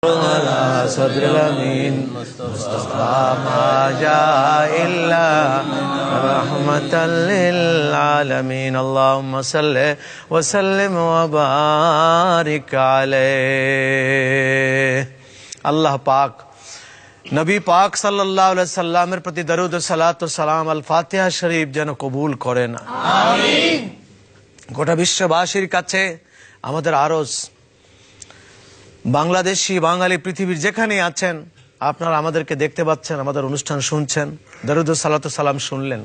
على صدر الأمين مصطفى ما جاء إلا رحمة للعالمين اللهم صل وسلم وبارك عليه আল্লাহ পাক নবী পাক সাল্লাল্লাহু আলাইহি সাল্লামের প্রতি দরুদ ও সালাত ও সালাম আল ফাতিহা শরীফ যেন কবুল করেন আমিন। গোটা বিশ্ববাসীর কাছে আমাদের আরজ, বাংলাদেশি বাঙালি পৃথিবীর যেখানে আছেন আপনারা আমাদেরকে দেখতে পাচ্ছেন, আমাদের অনুষ্ঠান শুনছেন, দরুদ ও সালাত ও সালাম শুনলেন।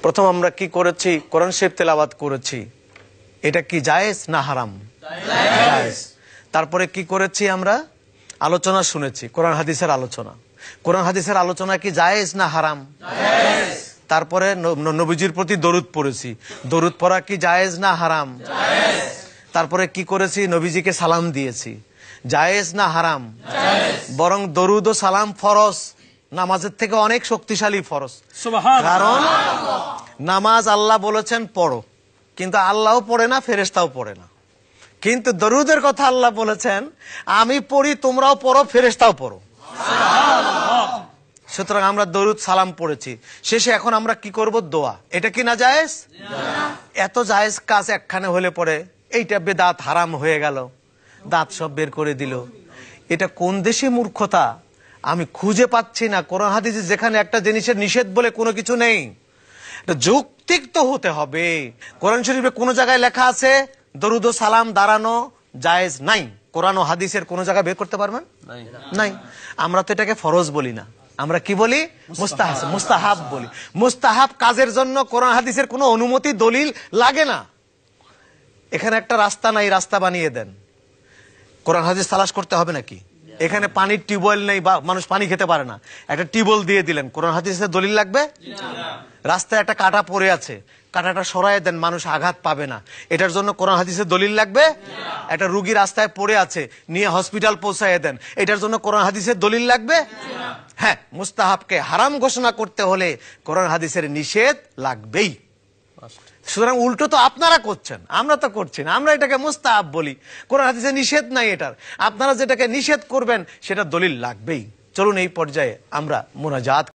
প্রথম আমরা কি করেছি? কোরআন শরীফ তেলাওয়াত করেছি। এটা কি জায়েজ না হারাম? জায়েজ। তারপরে কি করেছি? আমরা আলোচনা শুনেছি, কোরআন হাদিসের আলোচনা। কোরআন হাদিসের আলোচনা কি জায়েজ না হারাম? জায়েজ। তারপরে নবীজির প্রতি দরুদ পড়েছি। দরুদ পড়া কি জায়েজ না হারাম? জায়েজ। তারপরে কি করেছি? নবীজিকে সালাম দিয়েছি। জায়েজ না হারাম? জায়েজ। বরং দরুদ ও সালাম ফরজ, নামাজের থেকে অনেক শক্তিশালী ফরজ। কারণ নামাজ আল্লাহ বলেছেন পড়ো, কিন্তু আল্লাহও পড়ে না, ফেরেশতাও পড়ে না। কিন্তু দরুদের কথা আল্লাহ বলেছেন আমি পড়ি, তোমরাও পড়ো, ফেরেশতাও পড়ো। সুতরাং আমরা দরুদ সালাম পড়েছি। শেষে এখন আমরা কি করব? দোয়া। এটা কি না জায়েজ? এত জায়েজ কাজ একখানে হলে পরে এইটা বেদাত হারাম হয়ে গেল, দাঁত সব বের করে দিল। এটা কোন দেশে মূর্খতা আমি খুঁজে পাচ্ছি না। কোরআন হাদিসে যেখানে একটা জিনিসের নিষেধ বলে কোনো কিছু নেই, যৌক্তিক তো হতে হবে। কোরআন শরীফে কোন জায়গায় লেখা আছে দরুদ ও সালাম দাঁড়ানো জায়েজ নাই? কোরআন ও হাদিসের কোন জায়গায় বের করতে পারবেন? নাই। আমরা তো এটাকে ফরজ বলি না, আমরা কি বলি? মুস্তাহাব বলি। মুস্তাহাব কাজের জন্য কোরআন হাদিসের কোনো অনুমতি দলিল লাগে না। এখানে একটা রাস্তা নাই, রাস্তা বানিয়ে দেন। কোরআন হাদিস তালাশ করতে হবে নাকি? এখানে পানির টিউবওয়েল নেই বা মানুষ পানি খেতে পারে না, একটা টিউবওয়েল দিয়ে দিলেন, কোরআন হাদিসের দলিল লাগবে? রাস্তায় একটা কাঁটা পড়ে আছে, কাঁটাটা সরায় দেন, মানুষ আঘাত পাবে না, এটার জন্য কোরআন হাদিসের দলিল লাগবে? একটা রুগী রাস্তায় পড়ে আছে, নিয়ে হসপিটাল পৌঁছায় দেন, এটার জন্য কোরআন হাদিসের দলিল লাগবে? হ্যাঁ, মুস্তাহাবকে হারাম ঘোষণা করতে হলে কোরআন হাদিসের নিষেধ লাগবেই। সুতরাং উল্টো তো আপনারা করছেন, আমরা তো করছি না। আমরা এটাকে মুস্তাহাব বলি, কোরআন হাদিসে নিষেধ নাই এটার। আপনারা যেটাকে নিষেধ করবেন সেটা দলিল লাগবেই। চলুন এই পর্যায়ে আমরা মুনাজাত